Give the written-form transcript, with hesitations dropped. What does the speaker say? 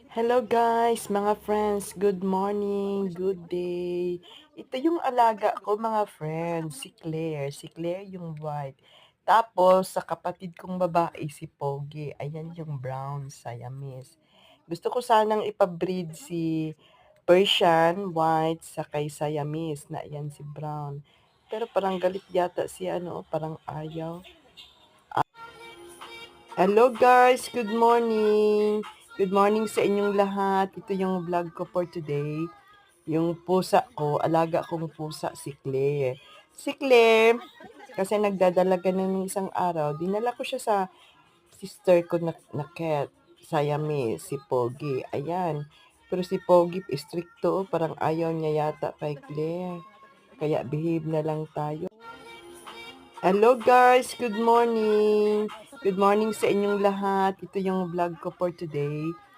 Hello guys, mga friends. Good morning, good day. Ito yung alaga ko mga friends, si Claire. Si Claire yung white. Tapos sa kapatid kong babae si Pogi. Ayan yung brown, Siamese. Gusto ko sanang ipabreed si Persian white sa kay Siamese na ayan si brown. Pero parang galit yata si parang ayaw. Hello guys, good morning. Good morning sa inyong lahat. Ito yung vlog ko for today. Yung pusa ko, alaga kong pusa si Claire. Si Claire, kasi nagdadalaga na ng isang araw, dinala ko siya sa sister ko na cat, Siamese, si Pogi. Ayan. Pero si Pogi, stricto, parang ayaw niya yata kay Claire. Kaya behave na lang tayo. Hello guys, good morning. Good morning sa inyong lahat. Ito yung vlog ko for today.